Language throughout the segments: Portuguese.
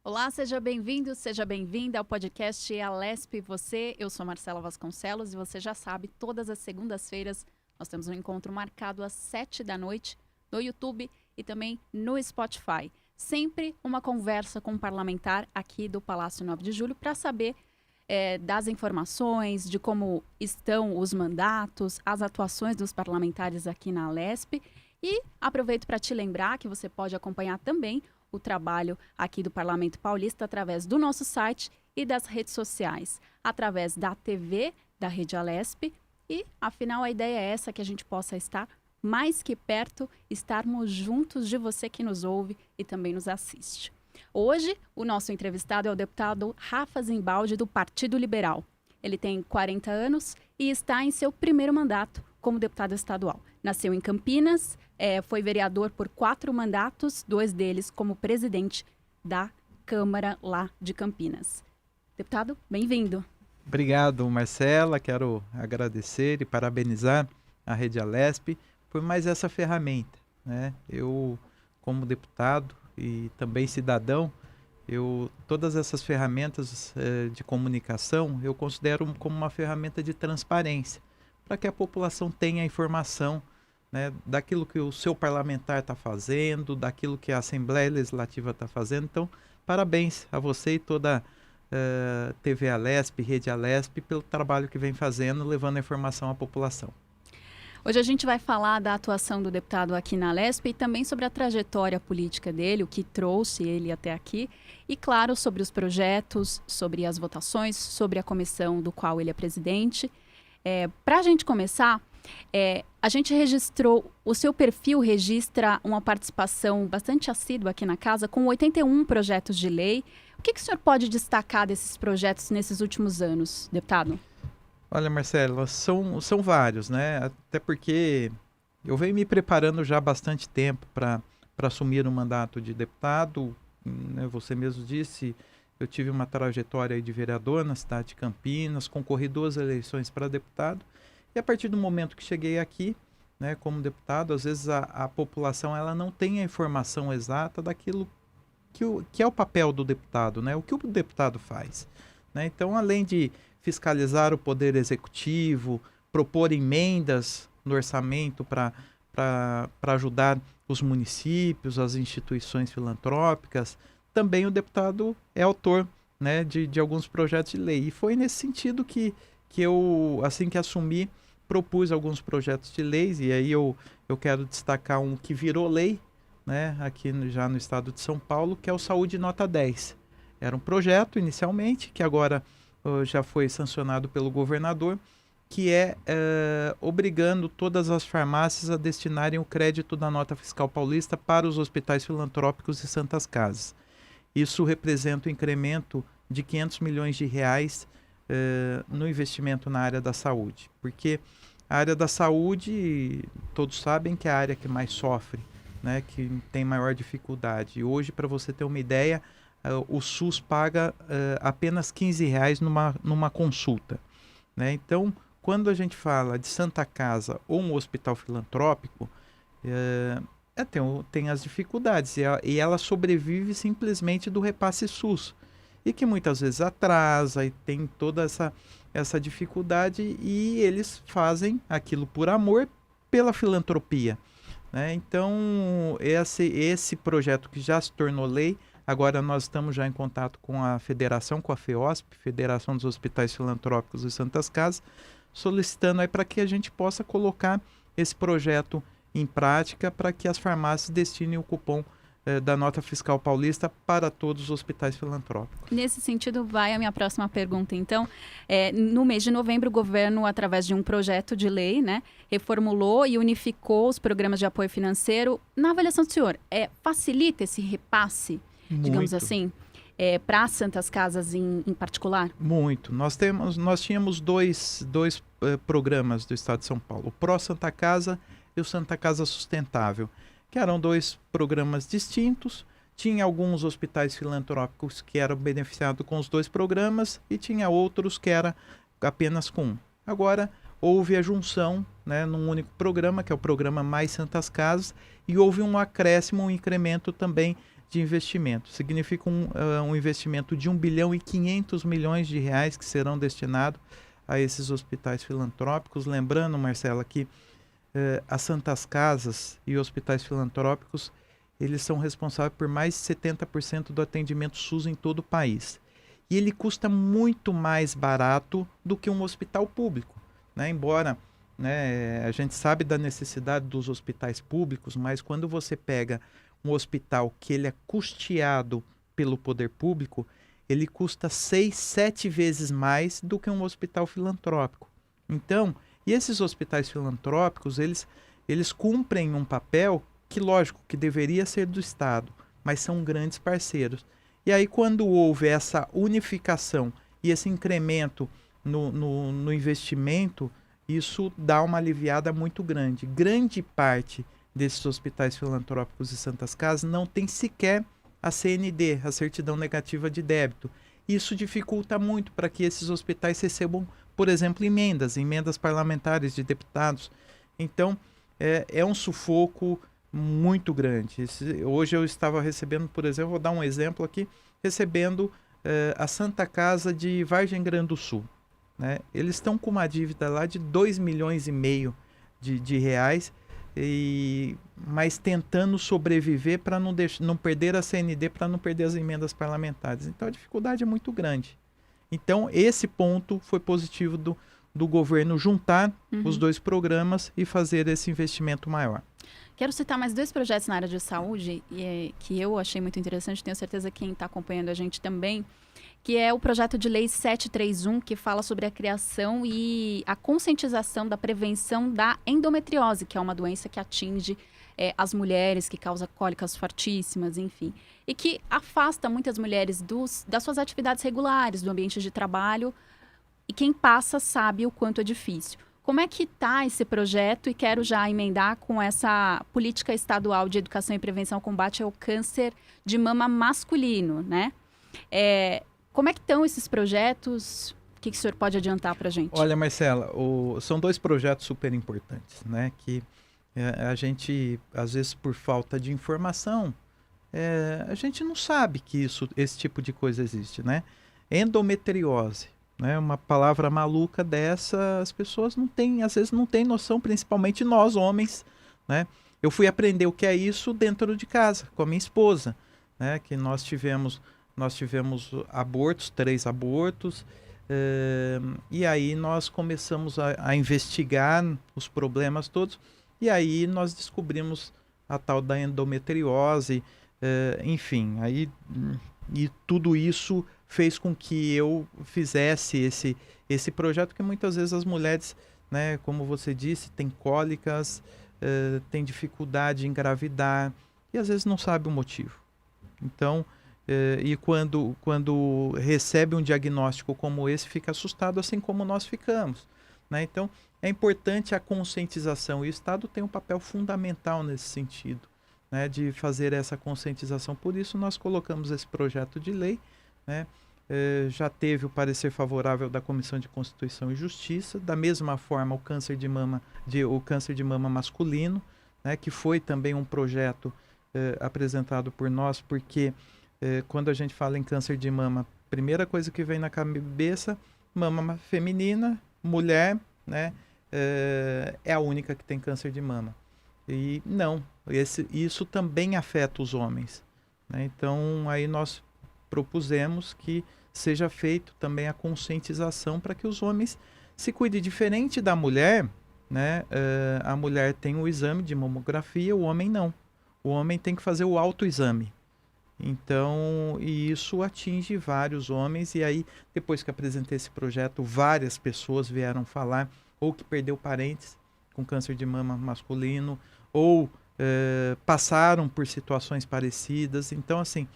Olá, seja bem-vindo, seja bem-vinda ao podcast Alesp e Você. Eu sou Marcela Vasconcelos e você já sabe, todas as segundas-feiras nós temos um encontro marcado às 7 da noite no YouTube e também no Spotify. Sempre uma conversa com um parlamentar aqui do Palácio 9 de Julho para saber das informações, de como estão os mandatos, as atuações dos parlamentares aqui na Alesp. E aproveito para te lembrar que você pode acompanhar também o trabalho aqui do Parlamento Paulista através do nosso site e das redes sociais, através da TV, da Rede Alesp. E, afinal, a ideia é essa, que a gente possa estar mais que perto, estarmos juntos de você que nos ouve e também nos assiste. Hoje, o nosso entrevistado é o deputado Rafa Zimbaldi, do Partido Liberal. Ele tem 40 anos e está em seu primeiro mandato como deputado estadual. Nasceu em Campinas, foi vereador por 4 mandatos, 2 deles como presidente da Câmara lá de Campinas. Deputado, bem-vindo. Obrigado, Marcela. Quero agradecer e parabenizar a Rede Alesp por mais essa ferramenta, né? Eu, como deputado e também cidadão, todas essas ferramentas de comunicação eu considero como uma ferramenta de transparência, para que a população tenha informação, né, daquilo que o seu parlamentar está fazendo, daquilo que a Assembleia Legislativa está fazendo. Então, parabéns a você e toda a TV Alesp, Rede Alesp, pelo trabalho que vem fazendo, levando a informação à população. Hoje a gente vai falar da atuação do deputado aqui na Alesp e também sobre a trajetória política dele, o que trouxe ele até aqui, e claro, sobre os projetos, sobre as votações, sobre a comissão do qual ele é presidente. Para a gente começar, a gente registrou, o seu perfil registra uma participação bastante assídua aqui na casa, com 81 projetos de lei. O que o senhor pode destacar desses projetos nesses últimos anos, deputado? Olha, Marcela, são vários, né? Até porque eu venho me preparando já há bastante tempo para assumir um mandato de deputado, né? Você mesmo disse, eu tive uma trajetória de vereador na cidade de Campinas, concorri 2 eleições para deputado, e a partir do momento que cheguei aqui, né, como deputado, às vezes a população ela não tem a informação exata daquilo que é o papel do deputado, né? O que o deputado faz, né? Então, além de fiscalizar o poder executivo, propor emendas no orçamento para ajudar os municípios, as instituições filantrópicas, também o deputado é autor, né, de alguns projetos de lei. E foi nesse sentido que eu, assim que assumi, propus alguns projetos de leis, e aí eu quero destacar um que virou lei, né, aqui já no estado de São Paulo, que é o Saúde Nota 10. Era um projeto inicialmente, que agora já foi sancionado pelo governador, que é obrigando todas as farmácias a destinarem o crédito da nota fiscal paulista para os hospitais filantrópicos e santas casas. Isso representa um incremento de 500 milhões de reais no investimento na área da saúde, porque a área da saúde, todos sabem que é a área que mais sofre, né, que tem maior dificuldade. E hoje, para você ter uma ideia, o SUS paga apenas R$15 numa consulta, né? Então, quando a gente fala de Santa Casa ou um hospital filantrópico, tem as dificuldades, e ela sobrevive simplesmente do repasse SUS, e que muitas vezes atrasa e tem toda essa dificuldade, e eles fazem aquilo por amor, pela filantropia, né? Então, esse projeto que já se tornou lei, agora nós estamos já em contato com a federação, com a FEOSP, Federação dos Hospitais Filantrópicos e Santas Casas, solicitando aí para que a gente possa colocar esse projeto em prática, para que as farmácias destinem o cupom da nota fiscal paulista para todos os hospitais filantrópicos. Nesse sentido, vai a minha próxima pergunta. Então, no mês de novembro, o governo, através de um projeto de lei, né, reformulou e unificou os programas de apoio financeiro. Na avaliação do senhor, facilita esse repasse, digamos assim, para as santas casas em particular? Muito. Nós tínhamos dois programas do Estado de São Paulo, o Pró Santa Casa e o Santa Casa Sustentável, que eram 2 programas distintos. Tinha alguns hospitais filantrópicos que eram beneficiados com os 2 programas e tinha outros que era apenas com um. Agora, houve a junção, né, num único programa, que é o programa Mais Santas Casas, e houve um acréscimo, um incremento também de investimento. Significa um investimento de 1 bilhão e 500 milhões de reais que serão destinados a esses hospitais filantrópicos. Lembrando, Marcela, que as Santas Casas e hospitais filantrópicos, eles são responsáveis por mais de 70% do atendimento SUS em todo o país. E ele custa muito mais barato do que um hospital público, né? Embora, né, a gente sabe da necessidade dos hospitais públicos, mas quando você pega um hospital que ele é custeado pelo poder público, ele custa 6, 7 vezes mais do que um hospital filantrópico. Então, e esses hospitais filantrópicos, eles cumprem um papel que, lógico, que deveria ser do Estado, mas são grandes parceiros. E aí, quando houve essa unificação e esse incremento no investimento, isso dá uma aliviada muito grande. Grande parte desses hospitais filantrópicos e Santas Casas não tem sequer a CND, a certidão negativa de débito. Isso dificulta muito para que esses hospitais recebam, por exemplo, emendas parlamentares de deputados. Então, é um sufoco muito grande. Hoje eu estava recebendo, por exemplo, vou dar um exemplo aqui, recebendo a Santa Casa de Vargem Grande do Sul, né? Eles estão com uma dívida lá de 2,5 milhões de reais, mas tentando sobreviver para não perder a CND, para não perder as emendas parlamentares. Então a dificuldade é muito grande. Então esse ponto foi positivo do governo juntar os dois programas e fazer esse investimento maior. Quero citar mais 2 projetos na área de saúde que eu achei muito interessante, tenho certeza que quem está acompanhando a gente também, que é o projeto de lei 731, que fala sobre a criação e a conscientização da prevenção da endometriose, que é uma doença que atinge as mulheres, que causa cólicas fortíssimas, enfim. E que afasta muitas mulheres das suas atividades regulares, do ambiente de trabalho, e quem passa sabe o quanto é difícil. Como é que está esse projeto? E quero já emendar com essa política estadual de educação e prevenção ao combate ao câncer de mama masculino, né? Como é que estão esses projetos? O que o senhor pode adiantar para a gente? Olha, Marcela, são 2 projetos super importantes, né? Que a gente, às vezes, por falta de informação, a gente não sabe que esse tipo de coisa existe, né? Endometriose, né? Uma palavra maluca dessa, as pessoas às vezes não têm noção, principalmente nós, homens, né? Eu fui aprender o que é isso dentro de casa, com a minha esposa, né? Que nós tivemos abortos, 3 abortos, e aí nós começamos a investigar os problemas todos, e aí nós descobrimos a tal da endometriose, enfim, aí, e tudo isso fez com que eu fizesse esse projeto, que muitas vezes as mulheres, né, como você disse, têm cólicas, têm dificuldade em engravidar, e às vezes não sabe o motivo. Então, e quando recebe um diagnóstico como esse, fica assustado, assim como nós ficamos, né? Então, é importante a conscientização, e o Estado tem um papel fundamental nesse sentido, né, de fazer essa conscientização. Por isso, nós colocamos esse projeto de lei, né? Já teve o parecer favorável da Comissão de Constituição e Justiça. Da mesma forma, o câncer de mama masculino, né, que foi também um projeto apresentado por nós, porque quando a gente fala em câncer de mama, a primeira coisa que vem na cabeça, mama feminina, mulher, né, é a única que tem câncer de mama. E não, isso também afeta os homens, né? Então, aí nós propusemos que seja feito também a conscientização para que os homens se cuidem. Diferente da mulher, né? A mulher tem o exame de mamografia, o homem não. O homem tem que fazer o autoexame. Então, e isso atinge vários homens, e aí, depois que apresentei esse projeto, várias pessoas vieram falar, ou que perdeu parentes com câncer de mama masculino, ou passaram por situações parecidas. Então, assim,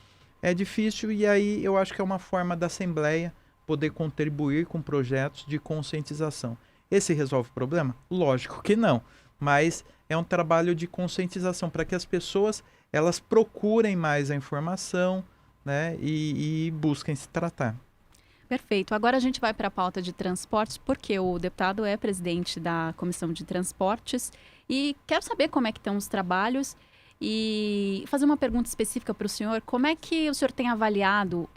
é difícil, e aí eu acho que é uma forma da Assembleia poder contribuir com projetos de conscientização. Esse resolve o problema? Lógico que não, mas é um trabalho de conscientização para que as pessoas elas procurem mais a informação, né, e busquem se tratar. Perfeito. Agora a gente vai para a pauta de transportes, porque o deputado é presidente da Comissão de Transportes e quero saber como é que estão os trabalhos E fazer uma pergunta específica para o senhor. Como é que o senhor tem avaliado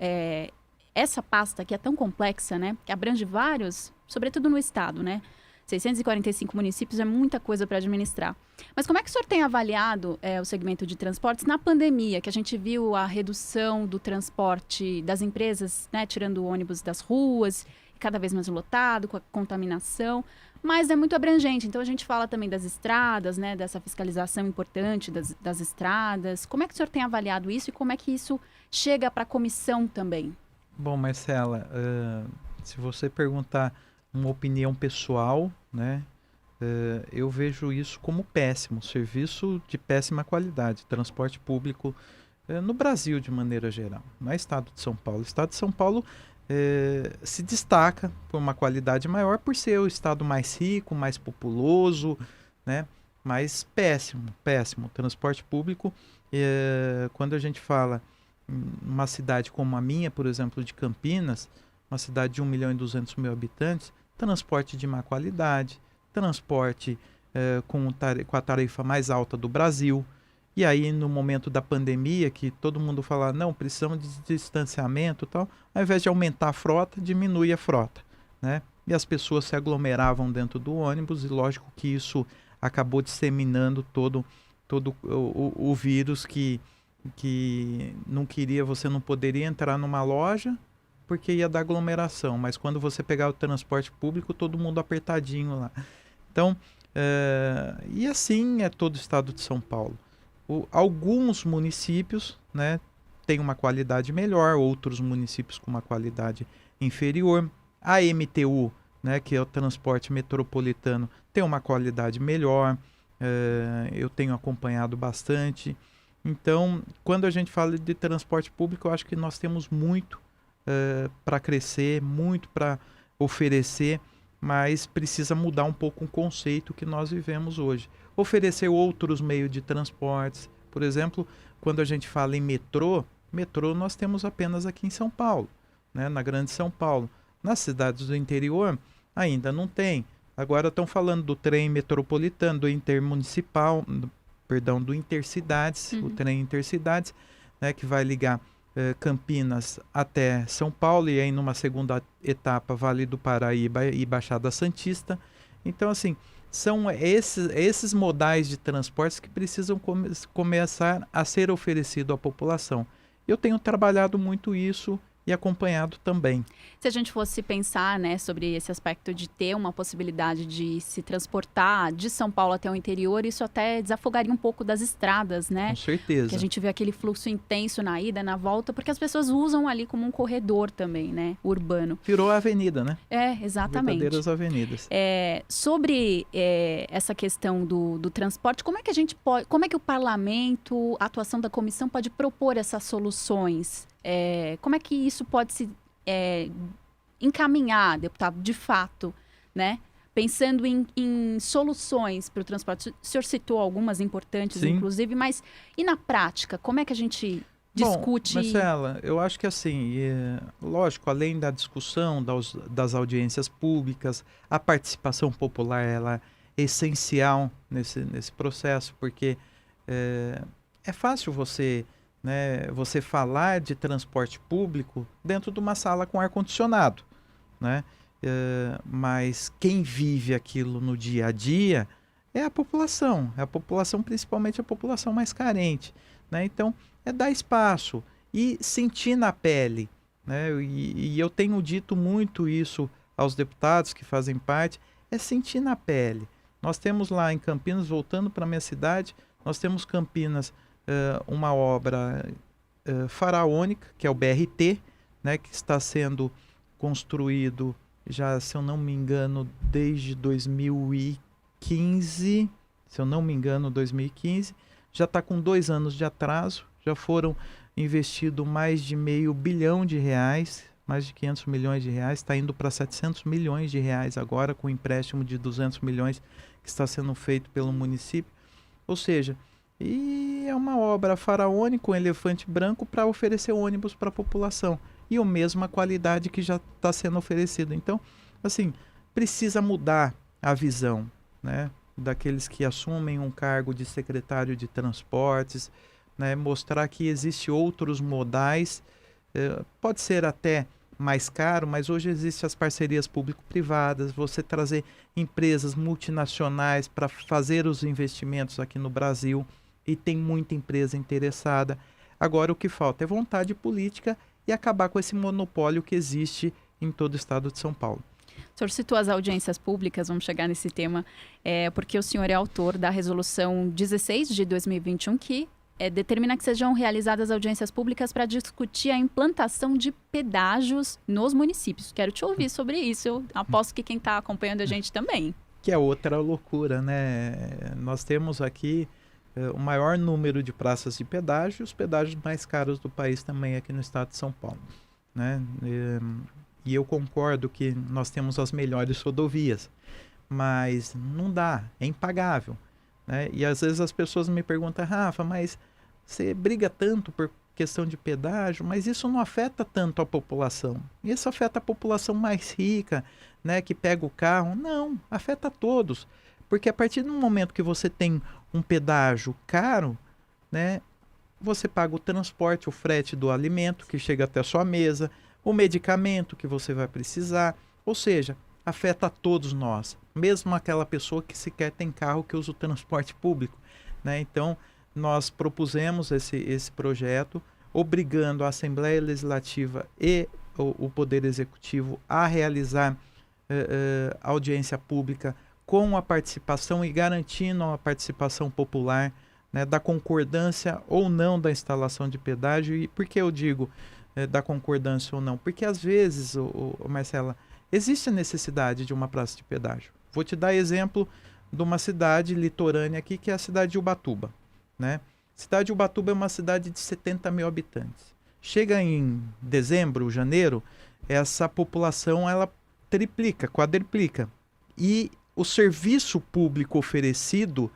essa pasta que é tão complexa, né? Que abrange vários, sobretudo no estado, né? 645 municípios é muita coisa para administrar. Mas como é que o senhor tem avaliado o segmento de transportes na pandemia, que a gente viu a redução do transporte das empresas, né, tirando o ônibus das ruas, cada vez mais lotado, com a contaminação, mas é muito abrangente. Então a gente fala também das estradas, né, dessa fiscalização importante das estradas. Como é que o senhor tem avaliado isso e como é que isso chega para a comissão também? Bom, Marcela, se você perguntar uma opinião pessoal, né, eu vejo isso como péssimo, serviço de péssima qualidade, transporte público no Brasil de maneira geral, não é Estado de São Paulo. O Estado de São Paulo se destaca por uma qualidade maior por ser o estado mais rico, mais populoso, né, mas péssimo, péssimo. Transporte público, quando a gente fala uma cidade como a minha, por exemplo, de Campinas, uma cidade de 1.200.000 habitantes, transporte de má qualidade, transporte com a tarifa mais alta do Brasil. E aí, no momento da pandemia, que todo mundo fala, não, precisamos de distanciamento e tal, ao invés de aumentar a frota, diminui a frota, né? E as pessoas se aglomeravam dentro do ônibus e lógico que isso acabou disseminando todo o vírus que não queria, você não poderia entrar numa loja porque ia dar aglomeração, mas quando você pegar o transporte público, todo mundo apertadinho lá. Então, e assim é todo o estado de São Paulo. Alguns municípios, né, têm uma qualidade melhor, outros municípios com uma qualidade inferior. A MTU, né, que é o transporte metropolitano, tem uma qualidade melhor, eu tenho acompanhado bastante. Então, quando a gente fala de transporte público, eu acho que nós temos muito para crescer, muito para oferecer, mas precisa mudar um pouco o conceito que nós vivemos hoje. Oferecer outros meios de transportes. Por exemplo, quando a gente fala em metrô nós temos apenas aqui em São Paulo, né, na Grande São Paulo. Nas cidades do interior ainda não tem. Agora estão falando do trem metropolitano, do intermunicipal, do Intercidades, o trem Intercidades, né, que vai ligar Campinas até São Paulo e aí numa segunda etapa Vale do Paraíba e Baixada Santista. Então, assim, são esses modais de transportes que precisam começar a ser oferecido à população. Eu tenho trabalhado muito isso e acompanhado também. Se a gente fosse pensar, né, sobre esse aspecto de ter uma possibilidade de se transportar de São Paulo até o interior, isso até desafogaria um pouco das estradas, né? Com certeza. Que a gente vê aquele fluxo intenso na ida, na volta, porque as pessoas usam ali como um corredor também, né, urbano. Virou a avenida, né? Exatamente. Verdadeiras avenidas. Sobre essa questão do transporte, como é que a gente pode, como é que o parlamento, a atuação da comissão pode propor essas soluções? Como é que isso pode se encaminhar, deputado, de fato, né? Pensando em soluções para o transporte. O senhor citou algumas importantes, sim, inclusive, mas e na prática, como é que a gente discute? Bom, Marcela, eu acho que assim, lógico, além da discussão das audiências públicas, a participação popular ela é essencial nesse processo, porque é fácil você falar de transporte público dentro de uma sala com ar-condicionado, né? Mas quem vive aquilo no dia a dia é a população, principalmente a população mais carente, né? Então, dar espaço e sentir na pele, né? E eu tenho dito muito isso aos deputados que fazem parte, sentir na pele. Nós temos lá em Campinas, voltando para a minha cidade, nós temos Campinas, uma obra faraônica, que é o BRT, né, que está sendo construído já, se eu não me engano, desde 2015, já está com 2 anos de atraso, já foram investidos mais de R$500 bilhão, mais de 500 milhões de reais, está indo para 700 milhões de reais agora, com empréstimo de 200 milhões que está sendo feito pelo município, ou seja, e é uma obra faraônica, um elefante branco para oferecer ônibus para a população. E a mesma qualidade que já está sendo oferecida. Então, assim, precisa mudar a visão, né? daqueles que assumem um cargo de secretário de transportes, né, mostrar que existem outros modais, pode ser até mais caro, mas hoje existem as parcerias público-privadas, você trazer empresas multinacionais para fazer os investimentos aqui no Brasil, e tem muita empresa interessada. Agora o que falta é vontade política e acabar com esse monopólio que existe em todo o estado de São Paulo. O senhor citou as audiências públicas, vamos chegar nesse tema, porque o senhor é autor da resolução 16 de 2021, que determina que sejam realizadas audiências públicas para discutir a implantação de pedágios nos municípios. Quero te ouvir sobre isso, eu aposto que quem está acompanhando a gente também. Que é outra loucura, né? Nós temos aqui o maior número de praças de pedágio, os pedágios mais caros do país também aqui no estado de São Paulo, né? E eu concordo que nós temos as melhores rodovias, mas não dá, é impagável, né? E às vezes as pessoas me perguntam, Rafa, mas você briga tanto por questão de pedágio, mas isso não afeta tanto a população. Isso afeta a população mais rica, né, que pega o carro. Não, afeta todos. Porque a partir do momento que você tem um pedágio caro, né, você paga o transporte, o frete do alimento que chega até a sua mesa, o medicamento que você vai precisar. Ou seja, afeta a todos nós. Mesmo aquela pessoa que sequer tem carro, que usa o transporte público, né? Então, nós propusemos esse projeto, obrigando a Assembleia Legislativa e o Poder Executivo a realizar audiência pública com a participação e garantindo a participação popular, né, da concordância ou não da instalação de pedágio. E por que eu digo da concordância ou não? Porque às vezes, Marcela, existe a necessidade de uma praça de pedágio. Vou te dar exemplo de uma cidade litorânea aqui, que é a cidade de Ubatuba, né? Cidade de Ubatuba é uma cidade de 70 mil habitantes. Chega em dezembro, janeiro, essa população ela triplica, quadriplica. E o serviço público oferecido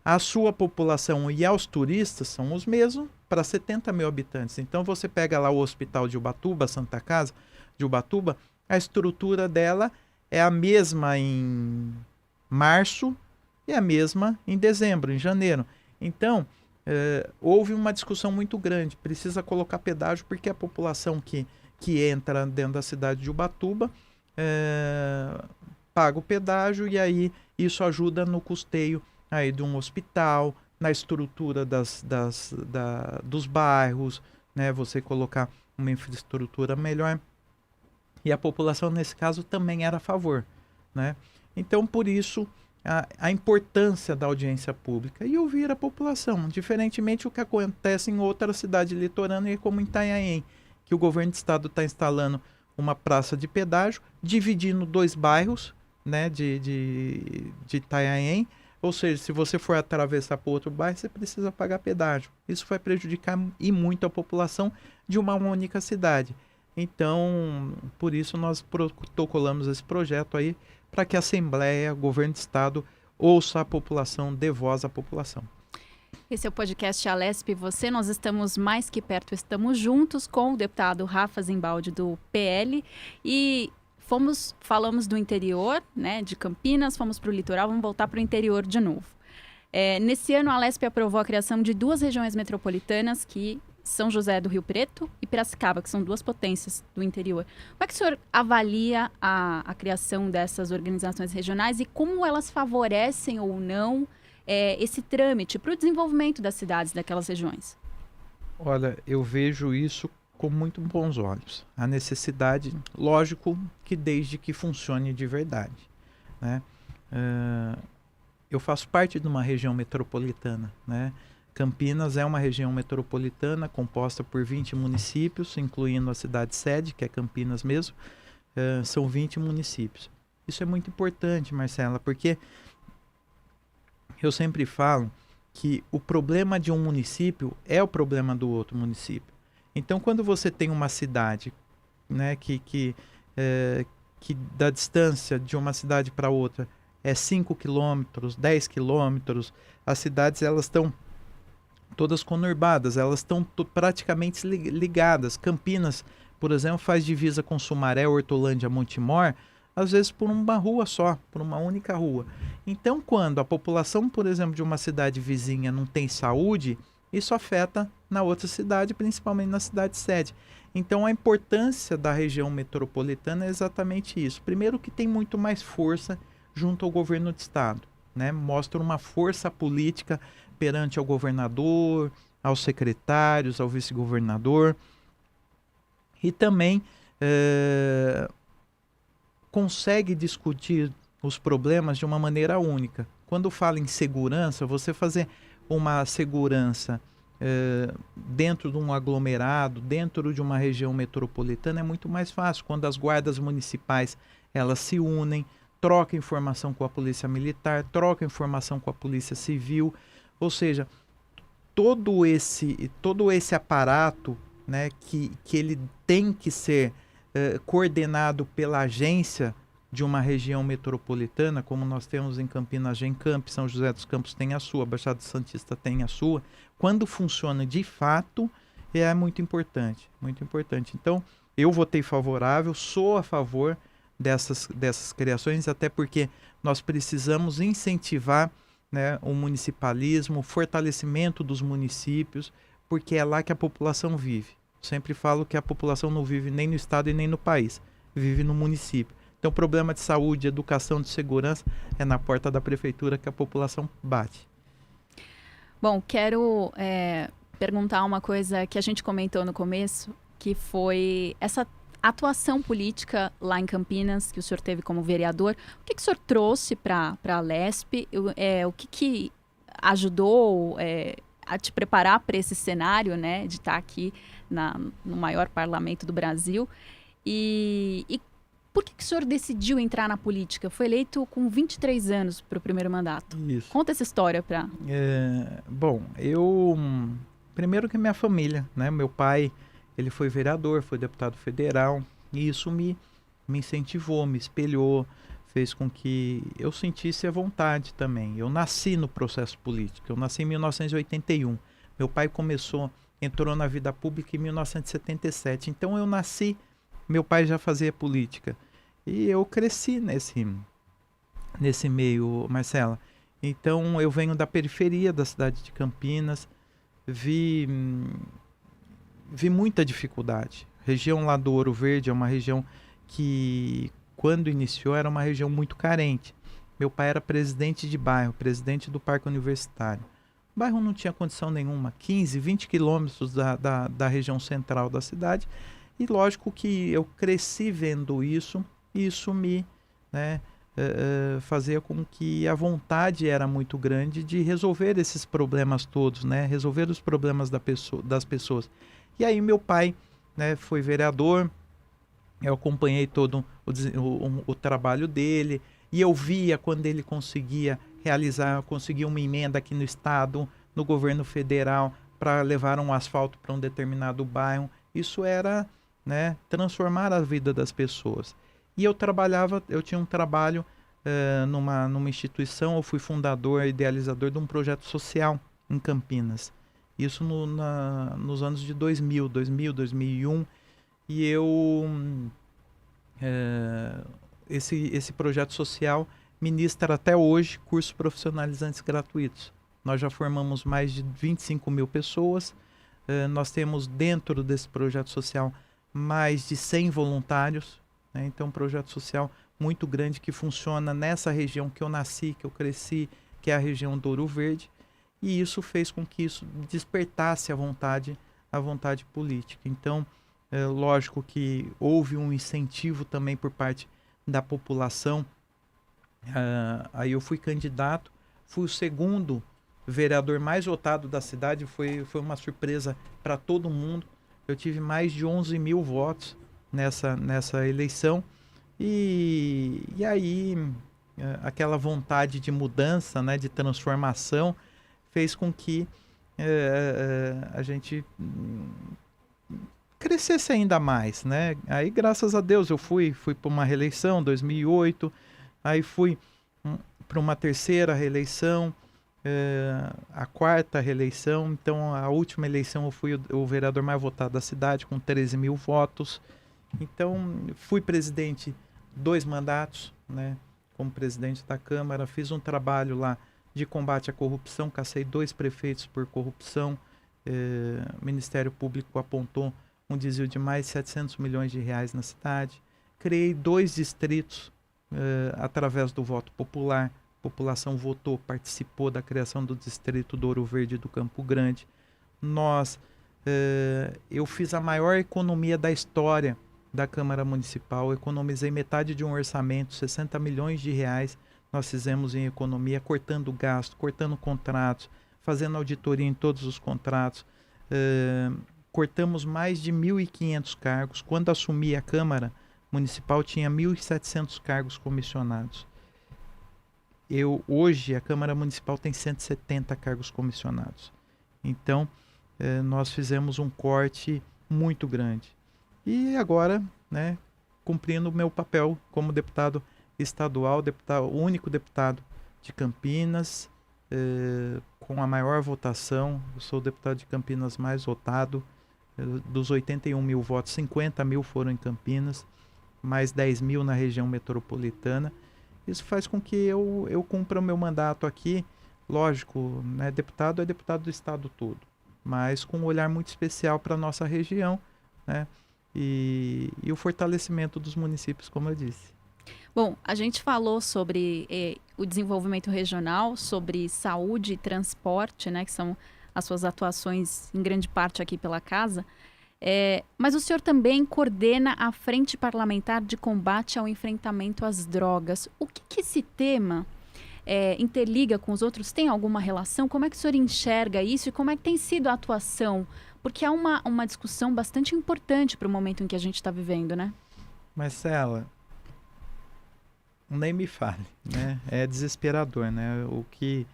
à sua população e aos turistas são os mesmos para 70 mil habitantes. Então você pega lá o Hospital de Ubatuba, Santa Casa de Ubatuba, a estrutura dela é a mesma em março e a mesma em dezembro, em janeiro. Então, houve uma discussão muito grande. Precisa colocar pedágio porque a população que entra dentro da cidade de Ubatuba paga o pedágio, e aí isso ajuda no custeio aí de um hospital, na estrutura dos bairros, né? Você colocar uma infraestrutura melhor. E a população, nesse caso, também era a favor, né? Então, por isso, a importância da audiência pública e ouvir a população, diferentemente do que acontece em outra cidade litorânea, como em Itanhaém, que o governo do estado está instalando uma praça de pedágio, dividindo 2 bairros, né, de Itanhaém. Ou seja, se você for atravessar para outro bairro, você precisa pagar pedágio. Isso vai prejudicar e muito a população de uma única cidade. Então, por isso nós protocolamos esse projeto aí, para que a Assembleia, o Governo do Estado, ouça a população, dê voz à população. Esse é o podcast Alesp Você. Nós estamos mais que perto, estamos juntos com o deputado Rafa Zimbaldi, do PL, e falamos do interior, né, de Campinas, fomos para o litoral, vamos voltar para o interior de novo. Nesse ano, a Alesp aprovou a criação de 2 regiões metropolitanas, que São José do Rio Preto e Piracicaba, que são 2 potências do interior. Como é que o senhor avalia a criação dessas organizações regionais e como elas favorecem ou não esse trâmite para o desenvolvimento das cidades daquelas regiões? Olha, eu vejo isso com muito bons olhos. A necessidade, lógico, que desde que funcione de verdade, né? Eu faço parte de uma região metropolitana, né? Campinas é uma região metropolitana composta por 20 municípios, incluindo a cidade sede, que é Campinas mesmo. São 20 municípios. Isso é muito importante, Marcela, porque eu sempre falo que o problema de um município é o problema do outro município. Então, quando você tem uma cidade, né, que da distância de uma cidade para outra é 5 quilômetros, 10 quilômetros, as cidades elas estão todas conurbadas, elas estão praticamente ligadas. Campinas, por exemplo, faz divisa com Sumaré, Hortolândia, Montemor, às vezes por uma rua só, por uma única rua. Então, quando a população, por exemplo, de uma cidade vizinha não tem saúde, isso afeta na outra cidade, principalmente na cidade sede. Então, a importância da região metropolitana é exatamente isso. Primeiro, que tem muito mais força junto ao governo do estado, né? Mostra uma força política perante ao governador, aos secretários, ao vice-governador, e também consegue discutir os problemas de uma maneira única. Quando fala em segurança, você fazer uma segurança dentro de um aglomerado, dentro de uma região metropolitana, é muito mais fácil. Quando as guardas municipais elas se unem, trocam informação com a polícia militar, trocam informação com a polícia civil, ou seja, todo esse aparato, né, que ele tem que ser coordenado pela agência de uma região metropolitana, como nós temos em Campinas, a Gencamp, São José dos Campos tem a sua, Baixada Santista tem a sua. Quando funciona de fato, é muito importante, muito importante. Então, eu votei favorável, sou a favor dessas criações, até porque nós precisamos incentivar, né, o municipalismo, o fortalecimento dos municípios, porque é lá que a população vive. Sempre falo que a população não vive nem no estado e nem no país, vive no município. Então, problema de saúde, educação, de segurança é na porta da prefeitura que a população bate. Bom, quero perguntar uma coisa que a gente comentou no começo, que foi essa atuação política lá em Campinas, que o senhor teve como vereador. O que o senhor trouxe para a Lesp? O que ajudou a te preparar para esse cenário, né, de estar aqui no maior parlamento do Brasil? E por que o senhor decidiu entrar na política? Foi eleito com 23 anos para o primeiro mandato. Isso. Conta essa história para... Bom, primeiro que minha família, né? Meu pai, ele foi vereador, foi deputado federal, e isso me incentivou, me espelhou, fez com que eu sentisse a vontade também. Eu nasci no processo político, eu nasci em 1981. Meu pai entrou na vida pública em 1977. Então eu nasci, meu pai já fazia política. E eu cresci nesse meio, Marcela. Então eu venho da periferia da cidade de Campinas, vi muita dificuldade. A região lá do Ouro Verde é uma região que, quando iniciou, era uma região muito carente. Meu pai era presidente de bairro, presidente do Parque Universitário. O bairro não tinha condição nenhuma, 15, 20 quilômetros da região central da cidade. E lógico que eu cresci vendo isso, e isso me fazia com que a vontade era muito grande de resolver esses problemas todos, né? Resolver os problemas das pessoas. E aí meu pai, né, foi vereador, eu acompanhei todo o trabalho dele, e eu via quando ele conseguia uma emenda aqui no estado, no governo federal, para levar um asfalto para um determinado bairro. Isso era, né, transformar a vida das pessoas. E eu tinha um trabalho numa instituição, eu fui fundador e idealizador de um projeto social em Campinas. Isso nos anos de 2000, 2001. E esse projeto social ministra até hoje cursos profissionalizantes gratuitos. Nós já formamos mais de 25 mil pessoas. Nós temos dentro desse projeto social mais de 100 voluntários, né? Então, um projeto social muito grande que funciona nessa região que eu nasci, que eu cresci, que é a região do Ouro Verde. E isso fez com que isso despertasse a vontade política. Então, lógico que houve um incentivo também por parte da população. Aí eu fui candidato, fui o segundo vereador mais votado da cidade, foi uma surpresa para todo mundo. Eu tive mais de 11 mil votos nessa eleição. E aí aquela vontade de mudança, né, de transformação, fez com que a gente crescesse ainda mais, né? Aí, graças a Deus, eu fui para uma reeleição, 2008, aí fui para uma terceira reeleição, a quarta reeleição. Então, a última eleição eu fui o vereador mais votado da cidade, com 13 mil votos. Então, fui presidente 2 mandatos, né, como presidente da Câmara, fiz um trabalho lá de combate à corrupção, cacei 2 prefeitos por corrupção, o Ministério Público apontou um desvio de mais de 700 milhões de reais na cidade, criei 2 distritos através do voto popular, a população votou, participou da criação do distrito do Ouro Verde e do Campo Grande. Eu fiz a maior economia da história da Câmara Municipal, economizei metade de um orçamento, 60 milhões de reais nós fizemos em economia, cortando gasto, cortando contratos, fazendo auditoria em todos os contratos, cortamos mais de 1.500 cargos. Quando assumi a Câmara Municipal tinha 1.700 cargos comissionados. Hoje a Câmara Municipal tem 170 cargos comissionados. Então, nós fizemos um corte muito grande. E agora, né, cumprindo o meu papel como deputado estadual, o único deputado de Campinas, com a maior votação. Eu sou o deputado de Campinas mais votado. Dos 81 mil votos, 50 mil foram em Campinas, mais 10 mil na região metropolitana. Isso faz com que eu cumpra o meu mandato aqui. Lógico, né, deputado é deputado do estado todo, mas com um olhar muito especial para a nossa região, né, e o fortalecimento dos municípios, como eu disse. Bom, a gente falou sobre o desenvolvimento regional, sobre saúde e transporte, né, que são as suas atuações em grande parte aqui pela casa. Mas o senhor também coordena a Frente Parlamentar de Combate ao Enfrentamento às Drogas. O que esse tema interliga com os outros? Tem alguma relação? Como é que o senhor enxerga isso e como é que tem sido a atuação? Porque há uma discussão bastante importante para o momento em que a gente está vivendo, né? Marcela, nem me fale, né? É desesperador, né? O que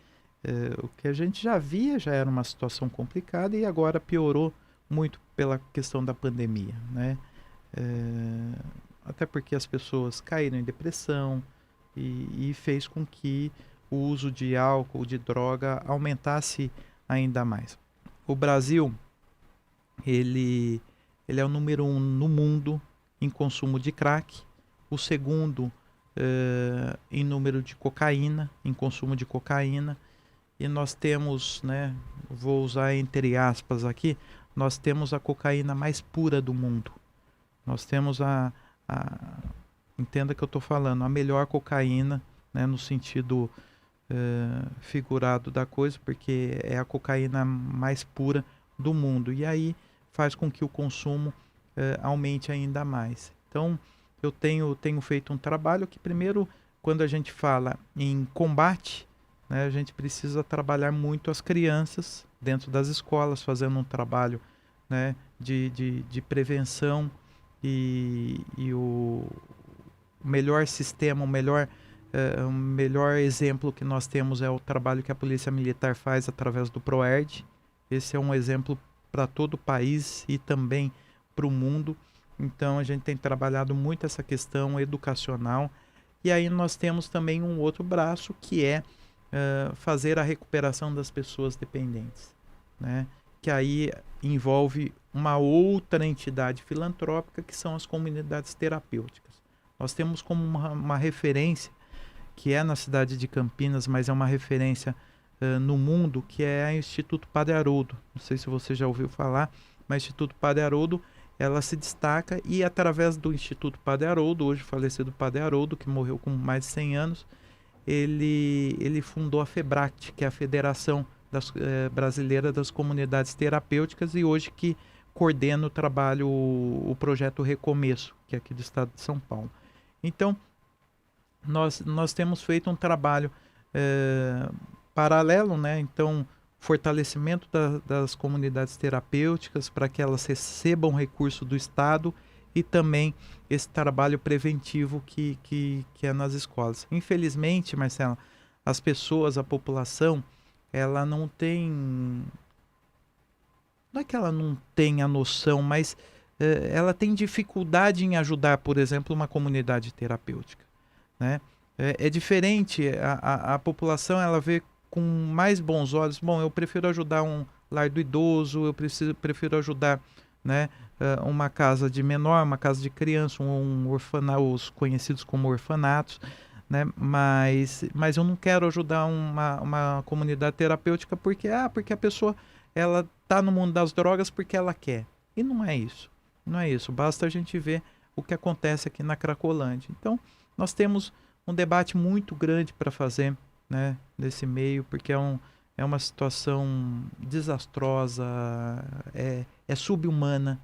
a gente já via já era uma situação complicada e agora piorou muito pela questão da pandemia, né? Até porque as pessoas caíram em depressão e fez com que o uso de álcool, de droga, aumentasse ainda mais. O Brasil, ele é o número 1 no mundo em consumo de crack, o segundo em número de cocaína, em consumo de cocaína, e nós temos, né, vou usar entre aspas aqui, nós temos a cocaína mais pura do mundo. Nós temos entenda que eu estou falando, a melhor cocaína, né, no sentido figurado da coisa, porque é a cocaína mais pura do mundo. E aí faz com que o consumo aumente ainda mais. Então, eu tenho feito um trabalho que, primeiro, quando a gente fala em combate, né, a gente precisa trabalhar muito as crianças dentro das escolas, fazendo um trabalho, né, de prevenção e o melhor sistema, o melhor exemplo que nós temos é o trabalho que a Polícia Militar faz através do PROERD. Esse é um exemplo para todo o país e também para o mundo. Então a gente tem trabalhado muito essa questão educacional. E aí nós temos também um outro braço que é fazer a recuperação das pessoas dependentes, né? Que aí envolve uma outra entidade filantrópica que são as comunidades terapêuticas. Nós temos como uma referência, que é na cidade de Campinas, mas é uma referência no mundo, que é o Instituto Padre Haroldo. Não sei se você já ouviu falar, mas o Instituto Padre Haroldo, ela se destaca e através do Instituto Padre Haroldo, hoje falecido Padre Haroldo, que morreu com mais de 100 anos, ele fundou a FEBRACT, que é a Federação Brasileira das Comunidades Terapêuticas, e hoje que coordena o trabalho, o projeto Recomeço, que é aqui do estado de São Paulo. Então, nós temos feito um trabalho paralelo, né? Então, fortalecimento das comunidades terapêuticas para que elas recebam recurso do Estado e também esse trabalho preventivo que é nas escolas. Infelizmente, Marcela, as pessoas, a população, ela não tem... Não é que ela não tenha noção, mas ela tem dificuldade em ajudar, por exemplo, uma comunidade terapêutica, né? É diferente, a população ela vê com mais bons olhos. Bom, eu prefiro ajudar um lar do idoso, eu prefiro ajudar né? Uma casa de menor, uma casa de criança, um orfanato, os conhecidos como orfanatos, né? Mas eu não quero ajudar uma comunidade terapêutica porque a pessoa ela está no mundo das drogas porque ela quer. E não é isso. Não é isso. Basta a gente ver o que acontece aqui na Cracolândia. Então, nós temos um debate muito grande para fazer, né, nesse meio, porque é uma situação desastrosa, é subhumana,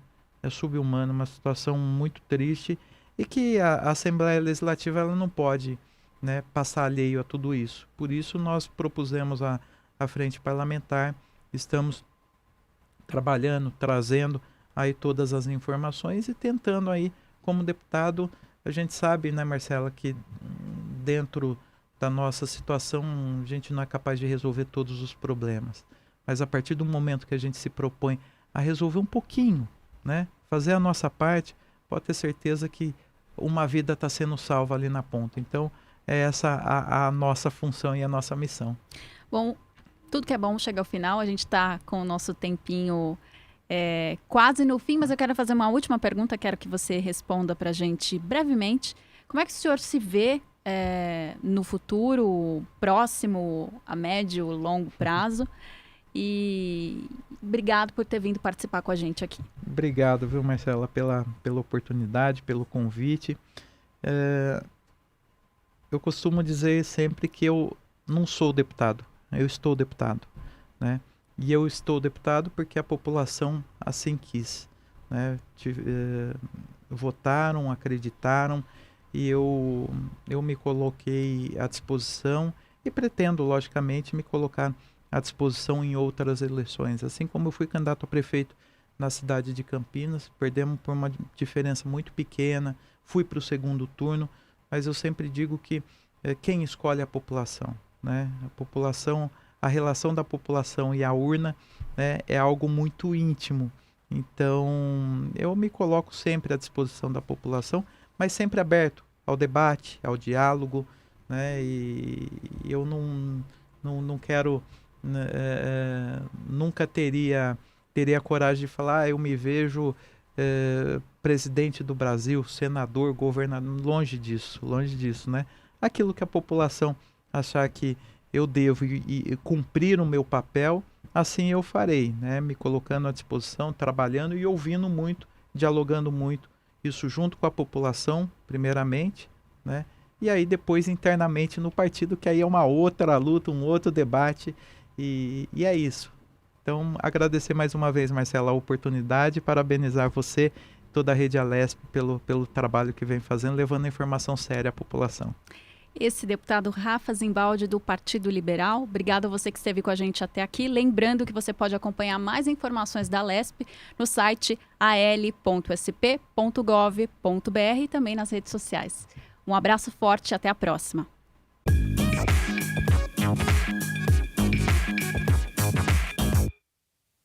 uma situação muito triste e que a Assembleia Legislativa ela não pode, né, passar alheio a tudo isso. Por isso nós propusemos a Frente Parlamentar, estamos trabalhando, trazendo aí todas as informações e tentando aí, como deputado, a gente sabe, né, Marcela, que dentro da nossa situação a gente não é capaz de resolver todos os problemas. Mas a partir do momento que a gente se propõe a resolver um pouquinho, né, fazer a nossa parte, pode ter certeza que uma vida está sendo salva ali na ponta. Então, é essa a nossa função e a nossa missão. Bom, tudo que é bom chega ao final. A gente está com o nosso tempinho quase no fim, mas eu quero fazer uma última pergunta. Quero que você responda para a gente brevemente. Como é que o senhor se vê no futuro próximo, a médio, longo prazo? E obrigado por ter vindo participar com a gente aqui. Obrigado, viu, Marcela, pela oportunidade, pelo convite. Eu costumo dizer sempre que eu não sou deputado, eu estou deputado, né? E eu estou deputado porque a população assim quis, né? Votaram, acreditaram e eu me coloquei à disposição e pretendo, logicamente, me colocar à disposição em outras eleições. Assim como eu fui candidato a prefeito na cidade de Campinas, perdemos por uma diferença muito pequena, fui para o segundo turno, mas eu sempre digo que quem escolhe é a população, né? A população, a relação da população e a urna, né, é algo muito íntimo. Então, eu me coloco sempre à disposição da população, mas sempre aberto ao debate, ao diálogo, né? E eu não quero, nunca teria coragem de falar, eu me vejo presidente do Brasil, senador, governador, longe disso, né? Aquilo que a população achar que eu devo e cumprir o meu papel, assim eu farei, né? Me colocando à disposição, trabalhando e ouvindo muito, dialogando muito, isso junto com a população, primeiramente, né? E aí depois internamente no partido, que aí é uma outra luta, um outro debate, e é isso. Então, agradecer mais uma vez, Marcela, a oportunidade, parabenizar você, toda a Rede Alesp, pelo trabalho que vem fazendo, levando informação séria à população. Esse deputado Rafa Zimbaldi, do Partido Liberal. Obrigado a você que esteve com a gente até aqui. Lembrando que você pode acompanhar mais informações da Alesp no site al.sp.gov.br e também nas redes sociais. Um abraço forte e até a próxima.